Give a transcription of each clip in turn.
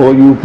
OUP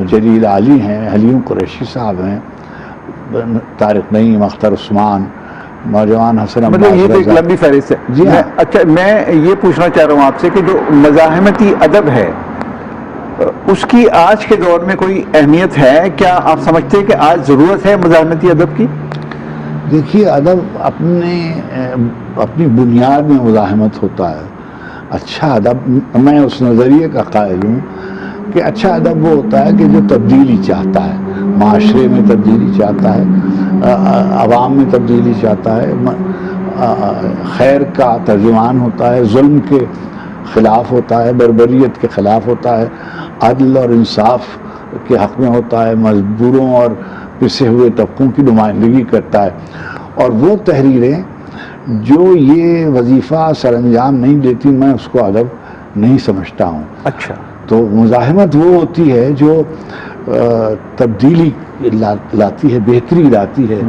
جلیل علی ہیں، حلیم قریشی صاحب ہیں، طارق نعیم، اختر عثمان، نوجوان حسن عباس مطلب یہ تو ایک رضا۔ لمبی فہرست ہے. جی ہاں. اچھا میں یہ پوچھنا چاہ رہا ہوں آپ سے کہ جو مزاحمتی ادب ہے اس کی آج کے دور میں کوئی اہمیت ہے؟ کیا آپ سمجھتے ہیں کہ آج ضرورت ہے مزاحمتی ادب کی؟ دیکھیے ادب اپنی بنیاد میں مزاحمت ہوتا ہے. اچھا ادب، میں اس نظریے کا قائل ہوں کہ اچھا ادب وہ ہوتا ہے کہ جو تبدیلی چاہتا ہے، معاشرے میں تبدیلی چاہتا ہے، عوام میں تبدیلی چاہتا ہے، خیر کا ترجمان ہوتا ہے، ظلم کے خلاف ہوتا ہے، بربریت کے خلاف ہوتا ہے، عدل اور انصاف کے حق میں ہوتا ہے، مزدوروں اور پسے ہوئے طبقوں کی نمائندگی کرتا ہے. اور وہ تحریریں جو یہ وظیفہ سر انجام نہیں دیتی، میں اس کو ادب نہیں سمجھتا ہوں. اچھا. تو مزاحمت وہ ہوتی ہے جو تبدیلی لاتی ہے، بہتری لاتی ہے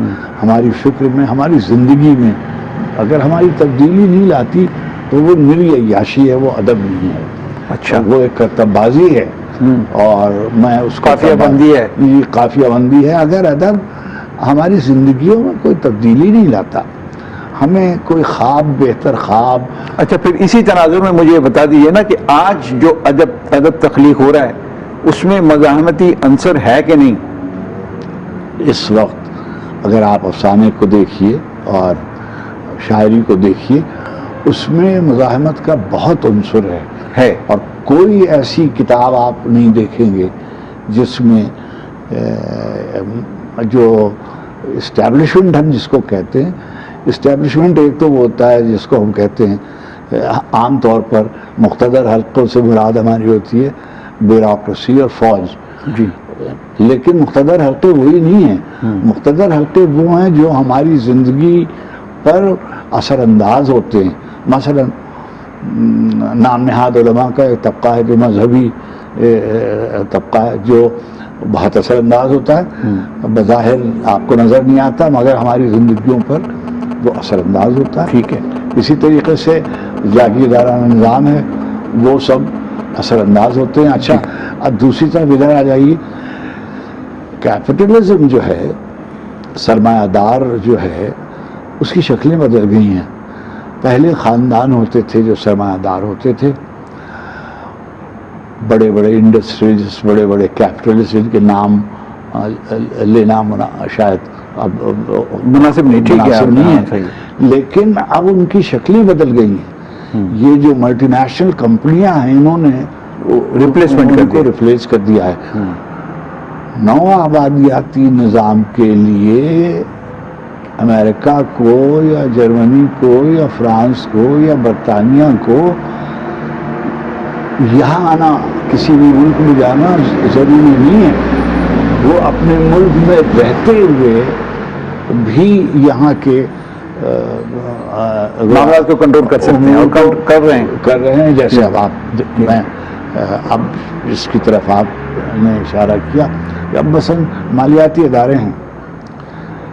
ہماری فکر میں، ہماری زندگی میں. اگر ہماری تبدیلی نہیں لاتی تو وہ نری عیاشی ہے، وہ ادب نہیں ہے. اچھا. وہ ایک کرتب بازی ہے، اور میں اس کو قافیہ بندی ہے. یہ قافیہ بندی ہے. اگر ادب ہماری زندگیوں میں کوئی تبدیلی نہیں لاتا، ہمیں کوئی خواب، بہتر خواب. اچھا پھر اسی تناظر میں مجھے یہ بتا دیجیے نا کہ آج جو ادب تخلیق ہو رہا ہے اس میں مزاحمتی عنصر ہے کہ نہیں؟ اس وقت اگر آپ افسانے کو دیکھیے اور شاعری کو دیکھیے، اس میں مزاحمت کا بہت عنصر ہے. اور کوئی ایسی کتاب آپ نہیں دیکھیں گے جس میں جو اسٹیبلشمنٹ ہم جس کو کہتے ہیں، اسٹیبلشمنٹ ایک تو وہ ہوتا ہے جس کو ہم کہتے ہیں عام طور پر مقتدر حلقوں سے مراد ہماری ہوتی ہے بیوروکریسی اور فوج. جی. لیکن مقتدر حلقے وہی نہیں ہیں. مقتدر حلقے وہ ہیں جو ہماری زندگی پر اثر انداز ہوتے ہیں. مثلا نام نہاد علماء کا ایک طبقہ ہے جو مذہبی طبقہ ہے، جو بہت اثر انداز ہوتا ہے، بظاہر آپ کو نظر نہیں آتا مگر ہماری زندگیوں پر وہ اثر انداز ہوتا ہے. ٹھیک ہے. اسی طریقے سے جاگیردارانہ نظام ہے، وہ سب اثر انداز ہوتے ہیں. اچھا اب دوسری طرف ادھر آ جائیے، کیپٹلزم جو ہے، سرمایہ دار جو ہے، اس کی شکلیں بدل گئی ہیں. پہلے خاندان ہوتے تھے جو سرمایہ دار ہوتے تھے، بڑے بڑے انڈسٹریز، بڑے بڑے کیپٹلسٹ، جن کے نام لینا شاید اب مناسب نہیں. ٹھیک ہے، نہیں ہے، لیکن اب ان کی شکلیں بدل گئی ہیں. یہ جو ملٹی نیشنل کمپنیاں ہیں، انہوں نے ریپلیس کر دیا ہے. نو آبادیاتی نظام کے لیے امریکہ کو یا جرمنی کو یا فرانس کو یا برطانیہ کو یہاں آنا، کسی بھی ملک میں جانا ضروری نہیں ہے. وہ اپنے ملک میں رہتے ہوئے بھی یہاں کے معاملات کو کنٹرول کر سکتے ہیں اور کر رہے ہیں. جیسے اب اس کی طرف آپ نے اشارہ کیا کہ اب مثلا مالیاتی ادارے ہیں،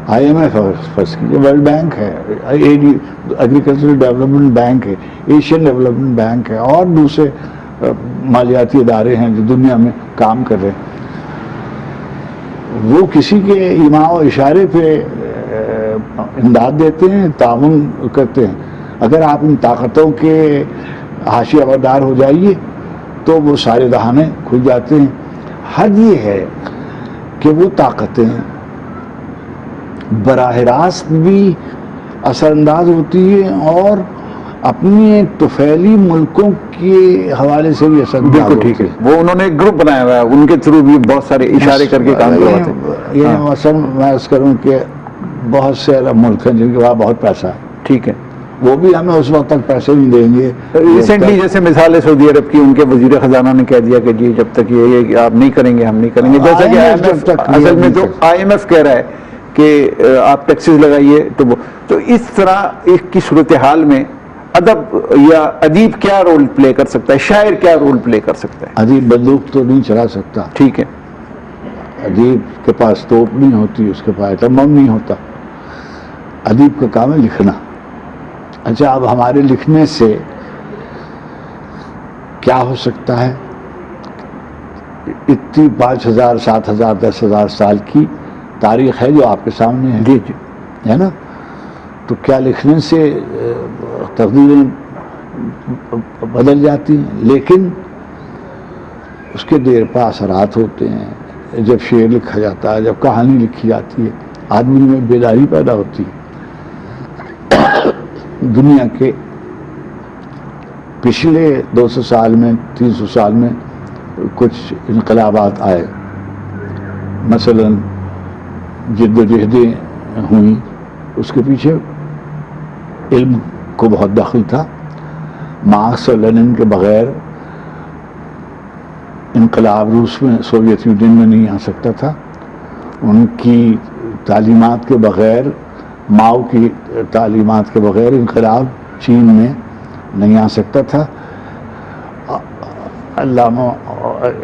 آئی ایم ایف فرض کیجیے، ورلڈ بینک ہے، ایگریکلچرل ڈیولپمنٹ بینک ہے، ایشین ڈیولپمنٹ بینک ہے، اور دوسرے مالیاتی ادارے ہیں جو دنیا میں کام کر رہے ہیں. وہ کسی کے ایما و اشارے پہ امداد دیتے ہیں، تعاون کرتے ہیں. اگر آپ ان طاقتوں کے حاشیہ بردار ہو جائیے تو وہ سارے دہانے کھل جاتے ہیں. حد یہ ہے کہ وہ طاقتیں براہ راست بھی اثر انداز ہوتی ہیں اور اپنے طفیلی ملکوں کے حوالے سے بھی اثر انداز ہوتی ہیں. ٹھیک ہے. وہ انہوں نے ایک گروپ بنایا ہوا ہے، ان کے تھرو بھی بہت سارے اشارے کر کے کام کرواتے ہیں. یہ مثلا میں عرض کروں کہ بہت سے عرب ملک ہیں جن کے پاس بہت پیسہ ہے. ٹھیک ہے. وہ بھی ہمیں اس وقت تک پیسے نہیں دیں گے. ریسنٹلی جیسے مثال ہے سعودی عرب کی، ان کے وزیر خزانہ نے کہہ دیا کہ جی جب تک یہ آپ نہیں کریں گے ہم نہیں کریں گے. جیسا کہ اصل میں تو آئی ایم ایف کہہ رہا ہے کہ آپ ٹیکسز لگائیے. تو اس طرح کی صورتحال میں ادب یا ادیب کیا رول پلے کر سکتا ہے، شاعر کیا رول پلے کر سکتا ہے؟ ادیب بندوق تو نہیں چلا سکتا. ٹھیک ہے. ادیب کے پاس توپ نہیں ہوتی، اس کے پاس تمام نہیں ہوتا. ادیب کا کام ہے لکھنا. اچھا اب ہمارے لکھنے سے کیا ہو سکتا ہے؟ اتنی 5,000 7,000 10,000 سال کی تاریخ ہے جو آپ کے سامنے ہے، جی جی ہے نا؟ تو کیا لکھنے سے تقدیریں بدل جاتی ہیں؟ لیکن اس کے دیر پا اثرات ہوتے ہیں. جب شعر لکھا جاتا ہے، جب کہانی لکھی جاتی ہے، آدمی میں بیداری پیدا ہوتی ہے. دنیا کے پچھلے 200 سال میں 300 سال میں کچھ انقلابات آئے، مثلا جد و جہدیں ہوئیں، اس کے پیچھے علم کو بہت دخل تھا. مارکس اور لینن کے بغیر انقلاب روس میں، سوویت یونین میں نہیں آ سکتا تھا. ان کی تعلیمات کے بغیر، ماؤ کی تعلیمات کے بغیر انقلاب چین میں نہیں آ سکتا تھا. علامہ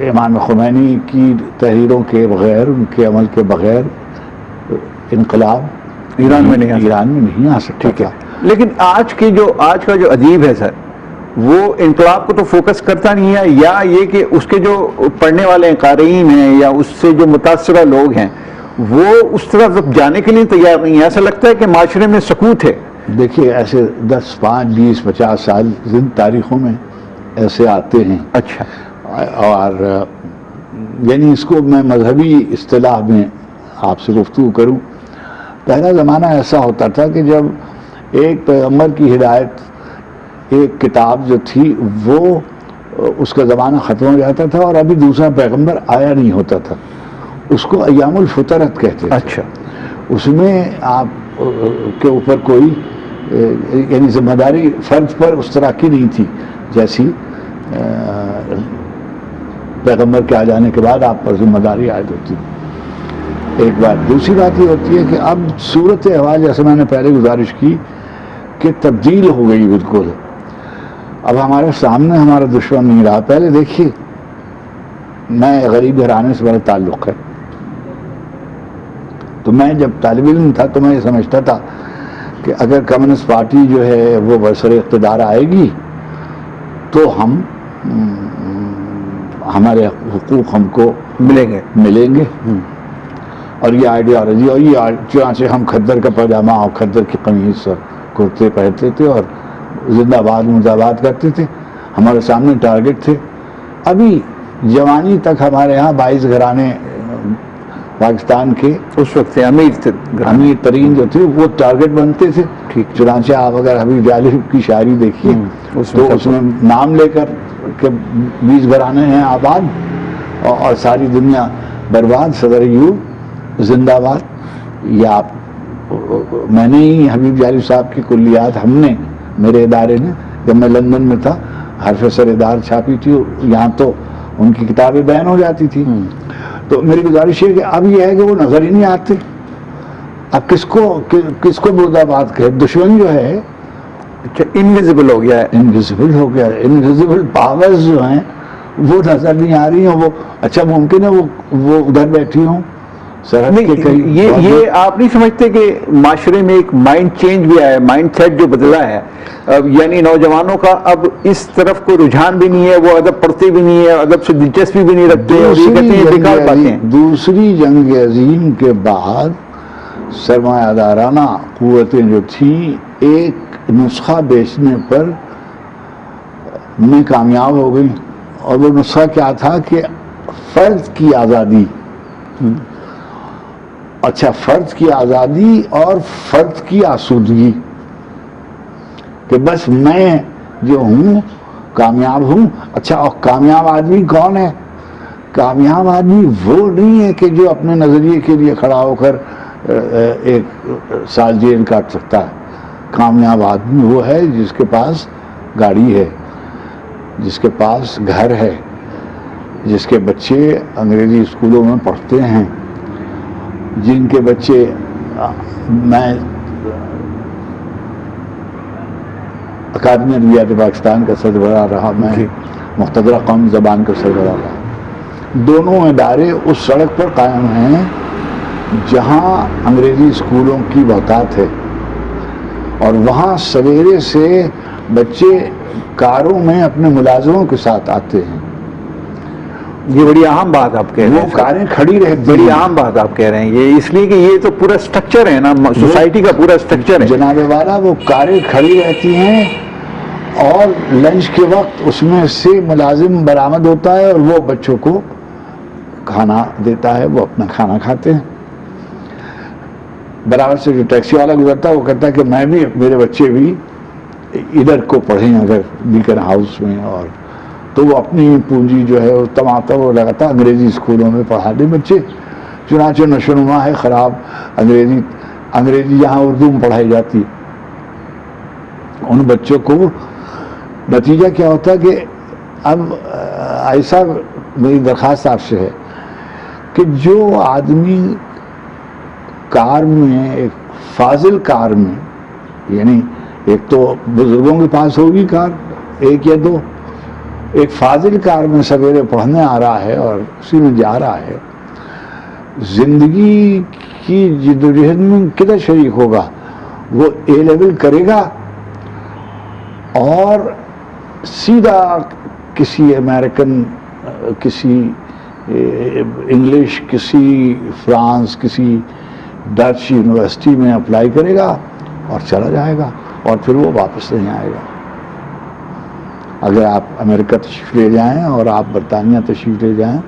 امام خمینی کی تحریروں کے بغیر، ان کے عمل کے بغیر انقلاب ایران میں نہیں آ سکتا تھا. لیکن آج کا جو ادیب ہے سر، وہ انقلاب کو تو فوکس کرتا نہیں ہے، یا یہ کہ اس کے جو پڑھنے والے قارئین ہیں یا اس سے جو متاثرہ لوگ ہیں وہ اس طرف جانے کے لیے تیار نہیں ہے. ایسا لگتا ہے کہ معاشرے میں سکوت ہے. دیکھیے ایسے 10 5 20 50 سال زند تاریخوں میں ایسے آتے ہیں. اچھا. اور یعنی اس کو میں مذہبی اصطلاح میں آپ سے گفتگو کروں، پہلا زمانہ ایسا ہوتا تھا کہ جب ایک پیغمبر کی ہدایت، ایک کتاب جو تھی وہ اس کا زمانہ ختم ہو جاتا تھا اور ابھی دوسرا پیغمبر آیا نہیں ہوتا تھا. اس کو ایام الفطرت کہتے تھے. اچھا. اس میں آپ کے اوپر کوئی یعنی ذمہ داری فرد پر اس طرح کی نہیں تھی جیسی پیغمبر کے آ جانے کے بعد آپ پر ذمہ داری عائد ہوتی. ایک بات. دوسری بات یہ ہوتی ہے کہ اب صورت احوال، جیسے میں نے پہلے گزارش کی، کہ تبدیل ہو گئی بالکل. اب ہمارے سامنے ہمارا دشمن نہیں رہا. پہلے دیکھیے، میں غریب گھرانے سے بڑا تعلق ہے، تو میں جب طالب علم تھا تو میں یہ سمجھتا تھا کہ اگر کمیونسٹ پارٹی جو ہے وہ برسر اقتدار آئے گی تو ہمارے حقوق ہم کو ملیں گے. اور یہ آئیڈیالوجی، اور یہ چنانچہ ہم کھدر کا پاجامہ اور کھدر کی قمیص اور کرتے پہنتے تھے اور زندہ باد مرد آباد کرتے تھے. ہمارے سامنے ٹارگٹ تھے. ابھی جوانی تک ہمارے ہاں 22 گھرانے پاکستان کے اس وقت سے امیر ترین جو تھے وہ ٹارگٹ بنتے تھے. چنانچہ آپ اگر حبیب جالب کی شاعری دیکھیے تو اس میں نام لے کر کہ 20 گھرانے ہیں آباد اور ساری دنیا برباد، صدر ایوب زندہ باد. یا آپ، میں نے ہی حبیب جالب صاحب کی کلیات، ہم نے، میرے ادارے نے، جب میں لندن میں تھا، حرف سردار چھاپی تھی. یہاں تو ان کی کتابیں بین ہو جاتی تھی. تو میری گزارش ہے کہ اب یہ ہے کہ وہ نظر ہی نہیں آتے. اب کس کو مرد آباد کہے؟ دشمن جو ہے انویزیبل ہو گیا ہے. انویزیبل پاورز جو ہیں وہ نظر نہیں آ رہی ہیں. وہ اچھا ممکن ہے وہ ادھر بیٹھی ہوں سرحد کے کہیں. یہ آپ نہیں سمجھتے کہ معاشرے میں ایک مائنڈ چینج بھی آیا ہے، مائنڈ سیٹ جو بدلا ہے؟ یعنی نوجوانوں کا اب اس طرف کوئی رجحان بھی نہیں ہے، وہ ادب پڑھتے بھی نہیں ہے، ادب سے دلچسپی بھی نہیں رکھتے، اور یہ کہتے ہیں بیکار باتیں. دوسری جنگ عظیم کے بعد سرمایہ دارانہ قوتیں جو تھیں ایک نسخہ بیچنے پر میں کامیاب ہو گئی. اور وہ نسخہ کیا تھا کہ فرد کی آزادی. اچھا، فرد کی آزادی اور فرد کی آسودگی، کہ بس میں جو ہوں کامیاب ہوں. اچھا، اور کامیاب آدمی کون ہے؟ کامیاب آدمی وہ نہیں ہے کہ جو اپنے نظریے کے لیے کھڑا ہو کر 1 سال جیل کاٹ سکتا ہے. کامیاب آدمی وہ ہے جس کے پاس گاڑی ہے، جس کے پاس گھر ہے، جس کے بچے انگریزی اسکولوں میں پڑھتے ہیں، جن کے بچے، میں اکادمی ادبیات پاکستان کا سربراہ رہا، میں مقتدرہ قومی زبان کا سربراہ رہا. دونوں ادارے اس سڑک پر قائم ہیں جہاں انگریزی اسکولوں کی بہتات ہے، اور وہاں سویرے سے بچے کاروں میں اپنے ملازموں کے ساتھ آتے ہیں. یہ بڑی اہم بات آپ کہہ رہے وہ ہیں سر. کاریں کھڑی رہتی بڑی ہیں. اہم بات آپ کہہ رہے ہیں یہ اس لیے کہ یہ تو پورا سٹرکچر ہے نا, سوسائٹی کا پورا سٹرکچر ہے. جناب والا وہ کاریں کھڑی رہتی ہیں اور لنچ کے وقت اس میں سے ملازم برآمد ہوتا ہے اور وہ بچوں کو کھانا دیتا ہے, وہ اپنا کھانا کھاتے ہیں. برابر سے جو ٹیکسی والا گزرتا ہے وہ کہتا ہے کہ میں بھی, میرے بچے بھی ادھر کو پڑھیں اگر بیکن ہاؤس میں, اور تو وہ اپنی پونجی جو ہے وہ لگاتا انگریزی اسکولوں میں پڑھا دے بچے. چنانچہ نشوونما ہے خراب انگریزی جہاں اردو میں پڑھائی جاتی, ان بچوں کو نتیجہ کیا ہوتا ہے کہ اب ایسا میری درخواست آپ سے ہے کہ جو آدمی کار میں, ایک فاضل کار میں, یعنی ایک تو بزرگوں کے پاس ہوگی کار ایک یا دو, ایک فاضل کار میں سویرے پڑھنے آ رہا ہے اور اسی میں جا رہا ہے, زندگی کی جدوجہد میں کدھر شریک ہوگا؟ وہ اے لیول کرے گا اور سیدھا کسی امریکن, کسی انگلش, کسی فرانس, کسی ڈچ یونیورسٹی میں اپلائی کرے گا اور چلا جائے گا, اور پھر وہ واپس نہیں آئے گا. اگر آپ امریکہ تشریف لے جائیں اور آپ برطانیہ تشریف لے جائیں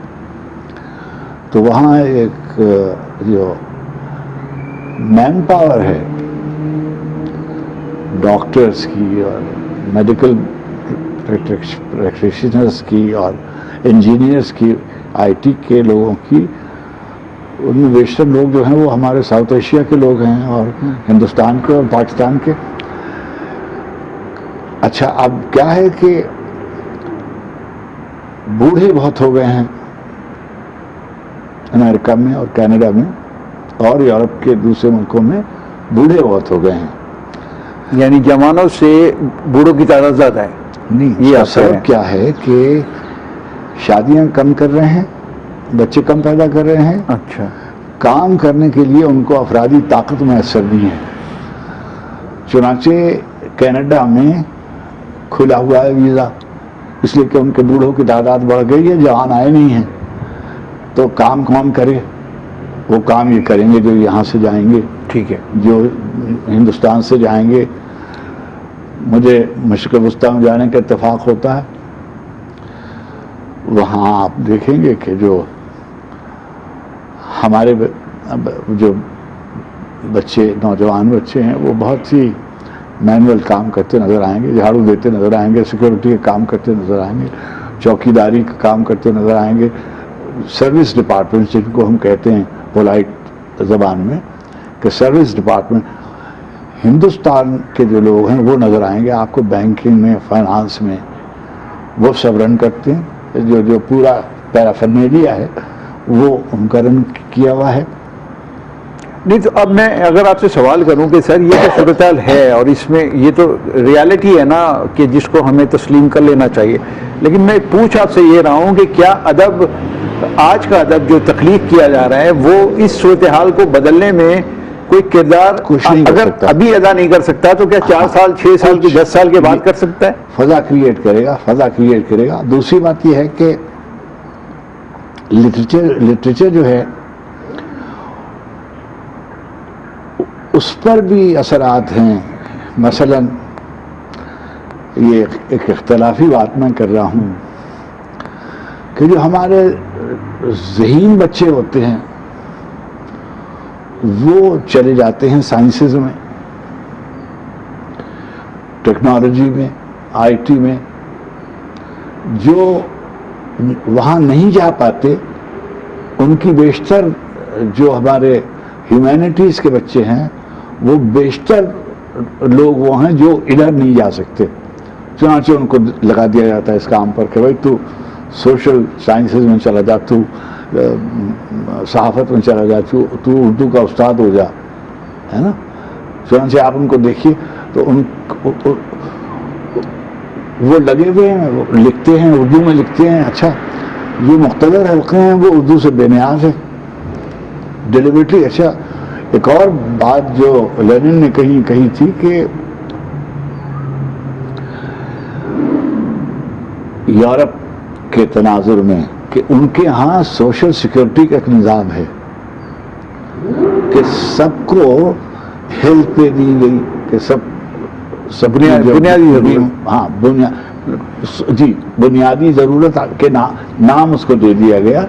تو وہاں ایک جو مین پاور ہے ڈاکٹرز کی اور میڈیکل پریکٹیشنرز کی اور انجینئرز کی, آئی ٹی کے لوگوں کی, ان میں بیشتر لوگ جو ہیں وہ ہمارے ساؤتھ ایشیا کے لوگ ہیں اور ہندوستان کے اور پاکستان کے. اچھا اب کیا ہے کہ بوڑھے بہت ہو گئے ہیں امریکہ میں اور کینیڈا میں اور یورپ کے دوسرے ملکوں میں, بوڑھے بہت ہو گئے ہیں. یعنی جوانوں سے بوڑھوں کی تعداد زیادہ ہے. نہیں, یہ یہ اثر ہے. سبب کیا ہے کہ شادیاں کم کر رہے ہیں, بچے کم پیدا کر رہے ہیں, اچھا, کام کرنے کے لیے ان کو افرادی طاقت میسر نہیں ہے. چنانچہ کینیڈا میں کھلا ہوا ہے ویزا, اس لیے کہ ان کے بوڑھوں کی تعداد بڑھ گئی ہے, جوان آئے نہیں ہیں, تو کام کون کرے؟ وہ کام یہ کریں گے جو یہاں سے جائیں گے, ٹھیک ہے, جو ہندوستان سے جائیں گے. مجھے مشرق وسطیٰ میں جانے کا اتفاق ہوتا ہے, وہاں آپ دیکھیں گے کہ جو ہمارے جو بچے, نوجوان بچے ہیں, وہ بہت ہی مینول کام کرتے نظر آئیں گے, جھاڑو دیتے نظر آئیں گے, سیکورٹی کے کام کرتے نظر آئیں گے, چوکیداری کا کام کرتے نظر آئیں گے. سروس ڈپارٹمنٹ جن کو ہم کہتے ہیں پولائٹ زبان میں کہ سروس ڈپارٹمنٹ, ہندوستان کے جو لوگ ہیں وہ نظر آئیں گے آپ کو بینکنگ میں, فائنانس میں, وہ سب رن کرتے ہیں. جو پورا پیرافرنیلیا ہے وہ ان کا رن کیا ہوا ہے. نہیں تو اب میں اگر آپ سے سوال کروں کہ سر یہ تو صورتحال ہے اور اس میں یہ تو ریالٹی ہے نا کہ جس کو ہمیں تسلیم کر لینا چاہیے, لیکن میں پوچھ آپ سے یہ رہا ہوں کہ کیا ادب, آج کا ادب جو تخلیق کیا جا رہا ہے وہ اس صورتحال کو بدلنے میں کوئی کردار اگر ابھی ادا نہیں کر سکتا تو کیا 4 سال 6 سال کی 10 سال کے بعد کر سکتا ہے؟ فضا کریٹ کرے گا, فضا کریٹ کرے گا. دوسری بات یہ ہے کہ لٹریچر جو ہے اس پر بھی اثرات ہیں. مثلا یہ ایک اختلافی بات میں کر رہا ہوں کہ جو ہمارے ذہین بچے ہوتے ہیں وہ چلے جاتے ہیں سائنسز میں, ٹیکنالوجی میں, آئی ٹی میں. جو وہاں نہیں جا پاتے ان کی بیشتر جو ہمارے ہیومینٹیز کے بچے ہیں وہ بیشتر لوگ وہ ہیں جو ادھر نہیں جا سکتے. چنانچہ ان کو لگا دیا جاتا ہے اس کام پر کہ بھائی تو سوشل سائنسز میں چلا جا, تو صحافت میں چلا جا, تو اردو کا استاد ہو جا, ہے نا. چنانچہ آپ ان کو دیکھیے تو ان وہ لگے ہوئے ہیں, وہ لکھتے ہیں, اردو میں لکھتے ہیں. اچھا جو مقتدر حلقے ہیں وہ اردو سے بے نیاز ہے ڈیلیبریٹلی. اچھا ایک اور بات جو لینن نے کہی تھی کہ یورپ کے تناظر میں کہ ان کے ہاں سوشل سیکورٹی کا ایک نظام ہے کہ سب کو ہیلتھ پہ دی گئی کہ سب بنیادی ضرورت، ہاں جی بنیادی ضرورت کے نام اس کو دے دیا گیا،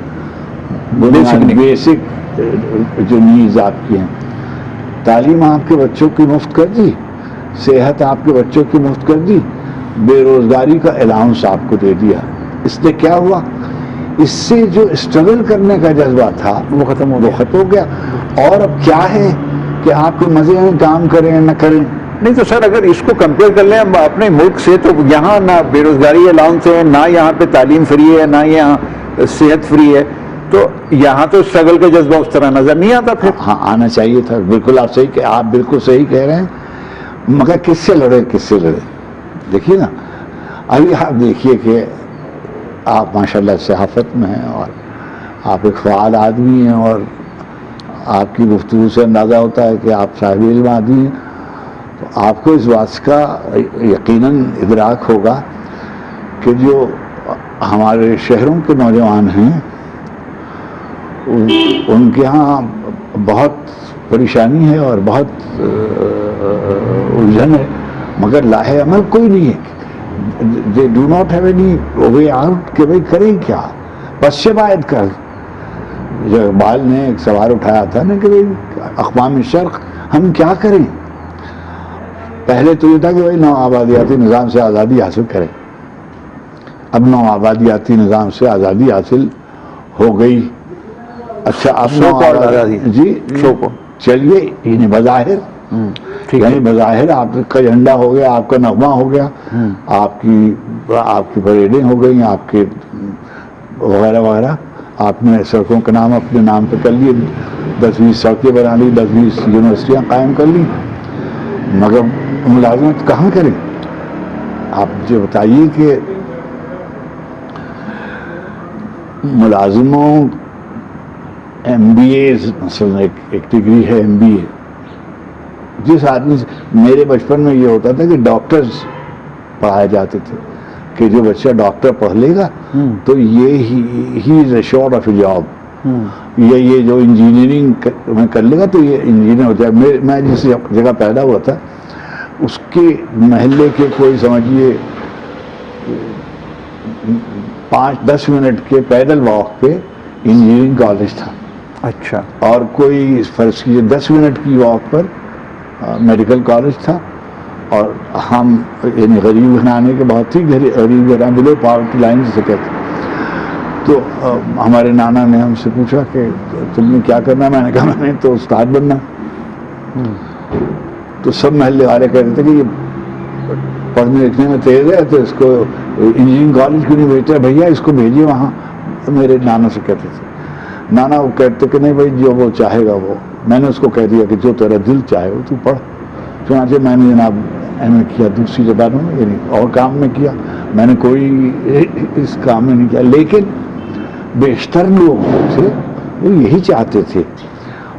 بیسک جو نیڈز آپ کی ہیں. تعلیم آپ کے بچوں کی مفت کر دی، صحت آپ کے بچوں کی مفت کر دی، بے روزگاری کا الاؤنس آپ کو دے دیا. اس سے کیا ہوا؟ اس سے جو اسٹرگل کرنے کا جذبہ تھا وہ ختم ہو گیا. اور اب کیا ہے کہ آپ کو مزے میں کام کریں نہ کریں. نہیں تو سر اگر اس کو کمپیئر کر لیں ہم اپنے ملک سے، تو یہاں نہ بے روزگاری الاؤنس ہے، نہ یہاں پہ تعلیم فری ہے، نہ یہاں صحت فری ہے، تو یہاں تو اسٹرگل کا جذبہ اس طرح نظر نہیں آتا. پھر ہاں آنا چاہیے تھا. بالکل آپ بالکل صحیح کہہ رہے ہیں، مگر کس سے لڑے؟ دیکھیے نا، ابھی آپ دیکھیے کہ آپ ماشاءاللہ صحافت میں ہیں اور آپ ایک فعال آدمی ہیں، اور آپ کی گفتگو سے اندازہ ہوتا ہے کہ آپ صاحب علم آدمی ہیں. تو آپ کو اس بات کا یقیناً ادراک ہوگا کہ جو ہمارے شہروں کے نوجوان ہیں ان کے ہاں بہت پریشانی ہے اور بہت الجھن ہے، مگر لاہ عمل کوئی نہیں ہے. they do not have any way out کہ بھئی کریں کیا، بس شبایت کر. جو اقبال نے ایک سوال اٹھایا تھا نا کہ بھئی اقوام شرق ہم کیا کریں. پہلے تو یہ تھا کہ بھئی نو آبادیاتی نظام سے آزادی حاصل کریں. اب نو آبادیاتی نظام سے آزادی حاصل ہو گئی. اچھا اب نو آزادی جی چلیے، یعنی بظاہر یعنی بظاہر آپ کا جھنڈا ہو گیا، آپ کا نغمہ ہو گیا، آپ کی پریڈیں ہو گئی، آپ کے وغیرہ وغیرہ. آپ نے سڑکوں کا نام اپنے نام پہ کر لیے، 10-20 سڑکیں بنا لی، 10-20 یونیورسٹیاں قائم کر لی، مگر ملازمت کہاں کریں؟ آپ مجھے بتائیے کہ ملازموں MBA مثلا ایک ڈگری ہے MBA. جس آدمی سے میرے بچپن میں یہ ہوتا تھا کہ ڈاکٹرز پڑھائے جاتے تھے کہ جو بچہ ڈاکٹر پڑھ لے گا تو ہی از اے شورٹ آف اے جاب. یہ جو انجینئرنگ میں کر لے گا تو یہ انجینئر ہو جائے. میں جس جگہ پیدا ہوا تھا اس کے محلے کے کوئی سمجھیے 5-10 منٹ کے پیدل واک پہ انجینئرنگ کالج تھا. اچھا. اور کوئی فرض کیجیے 10 منٹ کی واک پر میڈیکل کالج تھا. اور ہم یعنی غریب گھرانے کے بہت ہی غریب گھرانے بلو پاورٹی لائن سے کہتے. تو ہمارے نانا نے ہم سے پوچھا کہ تم نے کیا کرنا ہے؟ میں نے کہا میں نے تو استاد بننا. تو سب محلے والے کہتے تھے کہ یہ پڑھنے لکھنے میں تیز ہے تو اس کو انجینئرنگ کالج کیوں نہیں بھیجتا؟ بھیا اس کو بھیجیے وہاں. میرے نانا سے کہتے تھے. نانا وہ کہتے کہ نہیں بھائی جو وہ چاہے گا وہ. میں نے اس کو کہہ دیا کہ جو تیرا دل چاہے وہ تو پڑھ. چنانچہ میں نے جناب MA کیا دوسری زبانوں میں، یعنی اور کام میں کیا. میں نے کوئی اس کام میں نہیں کیا، لیکن بیشتر لوگ تھے وہ یہی چاہتے تھے.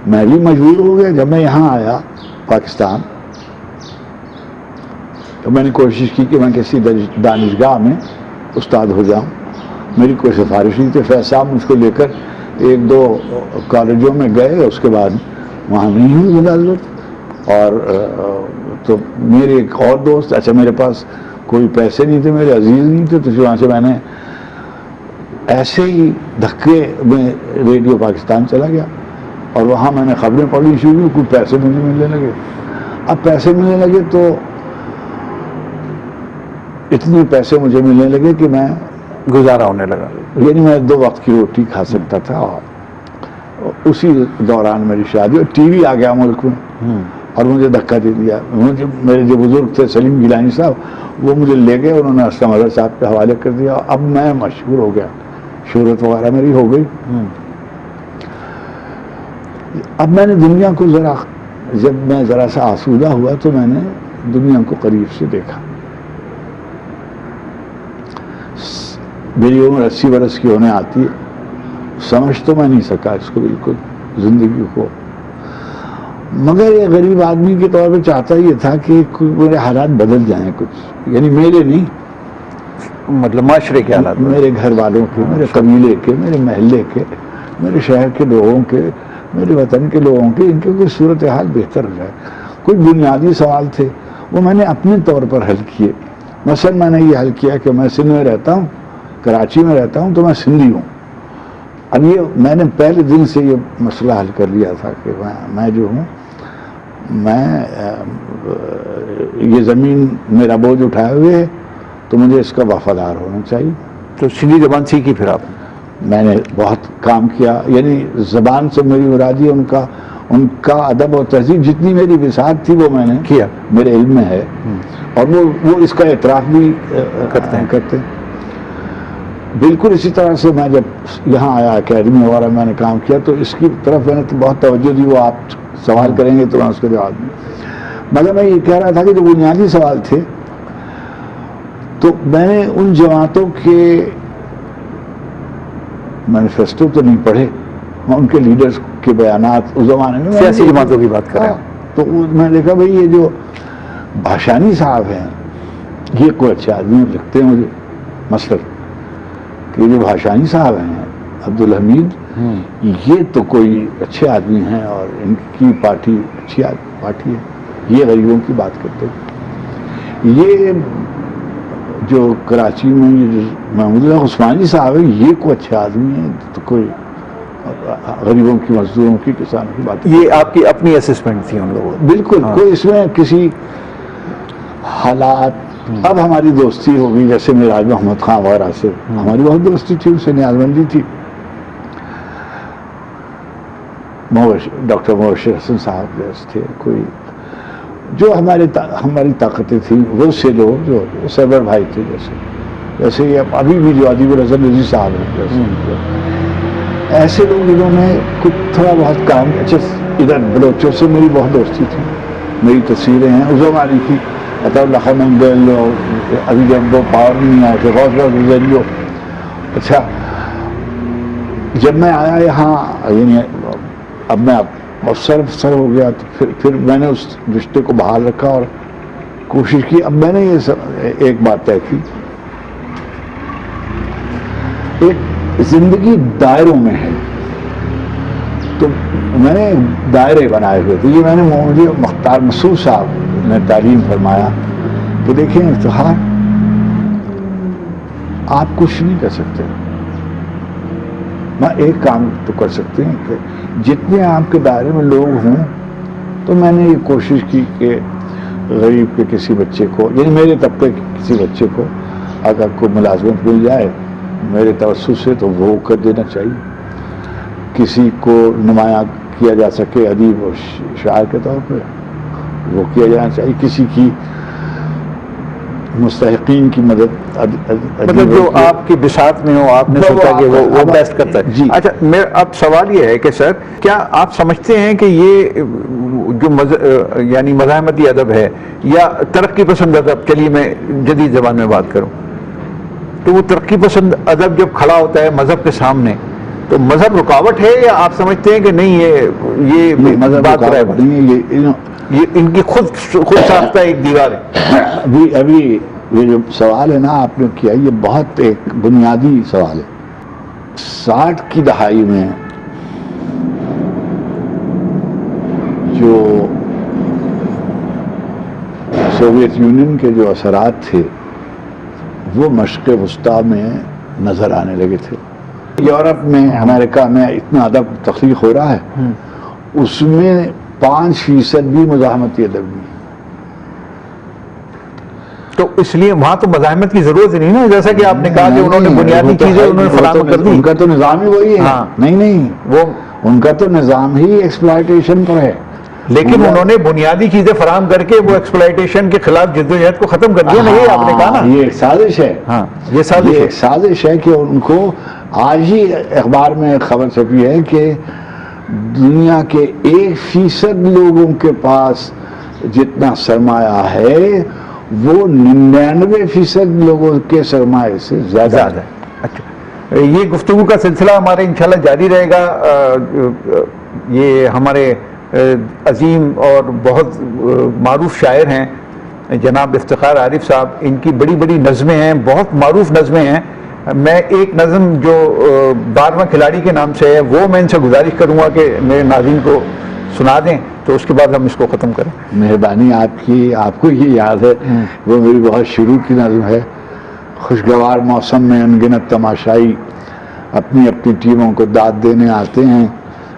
میں بھی مجبور ہو گیا. جب میں یہاں آیا پاکستان تو میں نے کوشش کی کہ میں کسی دانشگاہ میں استاد ہو جاؤں. میری کوئی سفارش نہیں تھی. فیض صاحب مجھ کو لے کر 1-2 کالجوں میں گئے، اس کے بعد وہاں نہیں ہوئی ملازمت. اور تو میرے ایک اور دوست، اچھا میرے پاس کوئی پیسے نہیں تھے، میرے عزیز نہیں تھے، تو وہاں سے میں نے ایسے ہی دھکے میں ریڈیو پاکستان چلا گیا اور وہاں میں نے خبریں پڑھنی شروع کی. کچھ پیسے مجھے ملنے لگے. اب پیسے ملنے لگے تو اتنے پیسے مجھے ملنے لگے کہ میں گزارا ہونے لگا. یعنی میں 2 وقت کی روٹی کھا سکتا تھا. اور اسی دوران میری شادی اور ٹی وی آ گیا ملک میں اور مجھے دھکا دے دیا. میرے جو بزرگ تھے سلیم گیلانی صاحب، وہ مجھے لے گئے، انہوں نے اسلم اظہر صاحب کے حوالے کر دیا. اب میں مشہور ہو گیا، شہرت وغیرہ میری ہو گئی. اب میں نے دنیا کو جب میں ذرا سا آسودہ ہوا تو میں نے دنیا کو قریب سے دیکھا. میری عمر 80 برس کی ہونے آتی ہے. سمجھ تو میں نہیں سکا اس کو بالکل زندگی کو، مگر یہ غریب آدمی کے طور پہ چاہتا یہ تھا کہ میرے حالات بدل جائیں کچھ، یعنی میرے نہیں مطلب معاشرے کے حالات؟ میرے گھر والوں کے، میرے قبیلے کے، میرے محلے کے، میرے شہر کے لوگوں کے، میرے وطن کے لوگوں کے، ان کی کوئی صورتحال بہتر ہو جائے. کوئی بنیادی سوال تھے وہ میں نے اپنے طور پر حل کیے. مثلا میں نے یہ حل کیا کہ میں سندھ میں رہتا ہوں، کراچی میں رہتا ہوں، تو میں سندھی ہوں. اب یہ میں نے پہلے دن سے یہ مسئلہ حل کر لیا تھا کہ میں جو ہوں، میں یہ زمین میرا بوجھ اٹھائے ہوئے ہے تو مجھے اس کا وفادار ہونا چاہیے. تو سندھی زبان سیکھی پھر آپ؟ میں نے بہت کام کیا. یعنی زبان سے میری مرادی ان کا ادب اور تہذیب جتنی میری وسعت تھی وہ میں نے کیا، میرے علم میں ہے. اور وہ اس کا اعتراف بھی کرتے ہیں. بالکل اسی طرح سے میں جب یہاں آیا اکیڈمی وغیرہ میں نے کام کیا تو اس کی طرف میں نے تو بہت توجہ دی. وہ آپ سوال کریں گے تو میں اس کا جواب دوں. مگر میں یہ کہہ رہا تھا کہ جو بنیادی سوال تھے تو میں نے ان جماعتوں کے مینیفیسٹو تو نہیں پڑھے، میں ان کے لیڈرز کے بیانات اس زمانے میں سیاسی جماعتوں کی بات کر رہے ہیں. تو میں نے دیکھا بھائی یہ جو بھاشانی صاحب ہیں یہ کوئی اچھے آدمی لگتے ہیں مجھے. مثلا کہ جو بھاشانی صاحب ہیں عبدالحمید، یہ تو کوئی اچھے آدمی ہیں اور ان کی پارٹی اچھی پارٹی ہے. یہ غریبوں کی بات کرتے ہیں. یہ جو کراچی میں یہ جو محمود اللہ عثمانی صاحب ہیں یہ کوئی اچھے آدمی ہیں، تو کوئی غریبوں کی، مزدوروں کی، کسانوں کی بات. یہ آپ کی اپنی اسسمنٹ تھی ان لوگوں؟ بالکل. کوئی اس میں کسی حالات. اب ہماری دوستی ہو گئی، جیسے میراج محمد خان وغیرہ سے ہماری بہت دوستی تھی، ان سے نیاز مندی تھی. ڈاکٹر مبشر حسن صاحب جیسے تھے، کوئی جو ہماری طاقتیں تھیں، وہ سے لوگ جو سرور بھائی تھے جیسے یہ ابھی بھی جو ادیب الحسن رضوی صاحب ہیں جیسے، ایسے لوگ جنہوں نے کچھ تھوڑا بہت کام. اچھا ادھر بلوچوں سے میری بہت دوستی تھی، میری تصویریں ہیں اس زمانے کی. عطا اللہ خان منگل اور ابھی جب وہ پاور نہیں آئے تھے غوث گزری. اچھا جب میں آیا یہاں، یعنی اب میں افسر ہو گیا تو پھر میں نے اس رشتے کو بحال رکھا اور کوشش کی. اب میں نے یہ ایک بات طے کی، ایک زندگی دائروں میں ہے تو میں نے دائرے بنائے ہوئے تھے. یہ میں نے مجھے مختار مسعود صاحب نے تعلیم فرمایا کہ دیکھیں افتخار، آپ کچھ نہیں کر سکتے، میں ایک کام تو کر سکتے ہیں کہ جتنے آپ کے دائرے میں لوگ ہوں. تو میں نے یہ کوشش کی کہ غریب کے کسی بچے کو، یعنی میرے طبقے کے کسی بچے کو اگر کوئی ملازمت مل جائے میرے توسط سے تو وہ کر دینا چاہیے. کسی کو نمایاں کیا جا سکے ادیب اور شاعر کے طور پہ وہ کیا جانا چاہیے. کسی کی مستحقین کی مدد، مطلب جو آپ کی بساط میں ہو آپ نے سوچا کہ وہ بیسٹ کرتا ہے. جی. اچھا اب سوال یہ ہے کہ سر کیا آپ سمجھتے ہیں کہ یہ جو یعنی مزاحمتی ادب ہے یا ترقی پسند ادب، چلیے میں جدید زبان میں بات کروں، تو وہ ترقی پسند ادب جب کھڑا ہوتا ہے مذہب کے سامنے تو مذہب رکاوٹ ہے، یا آپ سمجھتے ہیں کہ نہیں یہ مذہب بات یہ ان کی خود ساختہ ایک دیوار ہے؟ ابھی یہ جو سوال ہے نا آپ نے کیا، یہ بہت ایک بنیادی سوال ہے. 60 کی دہائی میں جو سوویت یونین کے جو اثرات تھے وہ مشرق وسطیٰ میں نظر آنے لگے تھے. یورپ میں، امریکہ میں اتنا ادب تخلیق ہو رہا ہے، اس میں 5% بھی مزاحمتی ادب نہیں. تو اس لیے وہاں تو مزاحمت کی ضرورت نہیں نا، جیسا کہ آپ نے کہا کہ انہوں نے بنیادی چیزیں انہوں نے فراہم کر دی. ان کا تو نظام ہی وہی ہے. نہیں وہ ان کا تو نظام ہی ایکسپلائٹیشن پر ہے. لیکن انہوں نے بنیادی چیزیں فراہم کر کے وہ ایکسپلائٹیشن کے خلاف جدوجہد کو ختم کر دیا. نہیں آپ نے کہا نا یہ ایک سازش ہے. ہاں یہ سازش ہے کہ ان کو آج ہی اخبار میں خبر چھپی ہے کہ دنیا کے 1% لوگوں کے پاس جتنا سرمایہ ہے وہ 99% لوگوں کے سرمایہ سے زیادہ ہے. اچھا یہ گفتگو کا سلسلہ ہمارے انشاءاللہ جاری رہے گا. یہ ہمارے عظیم اور بہت معروف شاعر ہیں جناب افتخار عارف صاحب، ان کی بڑی بڑی نظمیں ہیں، بہت معروف نظمیں ہیں. میں ایک نظم جو 12واں کھلاڑی کے نام سے ہے وہ میں ان سے گزارش کروں گا کہ میرے ناظرین کو سنا دیں، تو اس کے بعد ہم اس کو ختم کریں. مہربانی آپ کی. آپ کو یہ یاد ہے وہ میری بہت شروع کی نظم ہے. خوشگوار موسم میں انگنت تماشائی اپنی اپنی ٹیموں کو داد دینے آتے ہیں،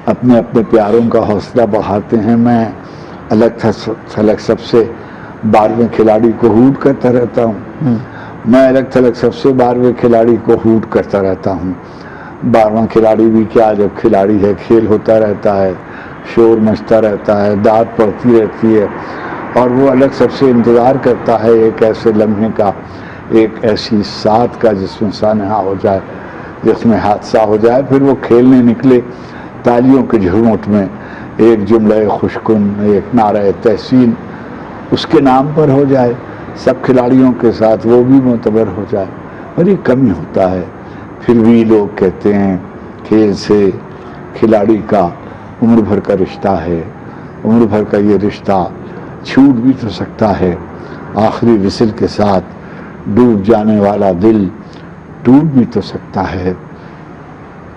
اپنے اپنے پیاروں کا حوصلہ بڑھاتے ہیں. میں الگ تھلگ سب سے 12ویں کھلاڑی کو ہوٹ کرتا رہتا ہوں. میں الگ تھلگ سب سے 12ویں کھلاڑی کو ہوٹ کرتا رہتا ہوں. 12واں کھلاڑی بھی کیا جب کھلاڑی ہے، کھیل ہوتا رہتا ہے، شور مچتا رہتا ہے، داد پڑتی رہتی ہے، اور وہ الگ سب سے انتظار کرتا ہے ایک ایسے لمحے کا، ایک ایسی ساتھ کا جس میں سانحہ ہو جائے، جس میں حادثہ ہو جائے. پھر وہ کھیلنے نکلے تالیوں کے جھروٹ میں، ایک جملہ خوشکن، ایک نعرہ تحسین اس کے نام پر ہو جائے، سب کھلاڑیوں کے ساتھ وہ بھی معتبر ہو جائے. اور یہ کمی ہوتا ہے. پھر بھی لوگ کہتے ہیں کھیل سے کھلاڑی کا عمر بھر کا رشتہ ہے. عمر بھر کا یہ رشتہ چھوٹ بھی تو سکتا ہے، آخری وصل کے ساتھ ڈوب جانے والا دل ٹوٹ بھی تو سکتا ہے.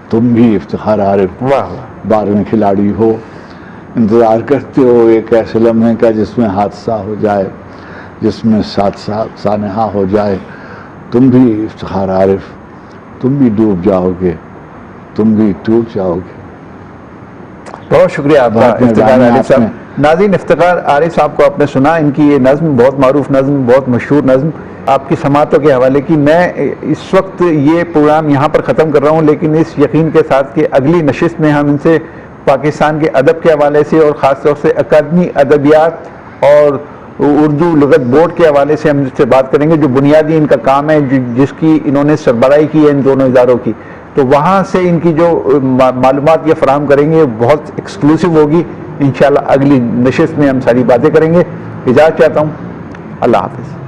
تم بھی افتخار عارف 12ویں کھلاڑی ہو، انتظار کرتے ہو ایک ایسے لمحے کا جس میں حادثہ ہو جائے، جس میں سانحہ ہو جائے. تم بھی افتخار عارف، تم بھی ڈوب جاؤ گے، تم بھی ٹوٹ جاؤ گے. بہت شکریہ آپ کا افتخار عارف صاحب. ناظرین، افتخار عارف صاحب کو آپ نے سنا، ان کی یہ نظم بہت معروف نظم، بہت مشہور نظم آپ کی سماعتوں کے حوالے کی. میں اس وقت یہ پروگرام یہاں پر ختم کر رہا ہوں، لیکن اس یقین کے ساتھ کہ اگلی نشست میں ہم ان سے پاکستان کے ادب کے حوالے سے اور خاص طور سے اکادمی ادبیات اور اردو لغت بورڈ کے حوالے سے ہم اس سے بات کریں گے، جو بنیادی ان کا کام ہے، جس کی انہوں نے سربراہی کی ہے ان دونوں اداروں کی. تو وہاں سے ان کی جو معلومات یہ فراہم کریں گے بہت ایکسکلوسیو ہوگی. انشاءاللہ اگلی نشست میں ہم ساری باتیں کریں گے. اجازت چاہتا ہوں. اللہ حافظ.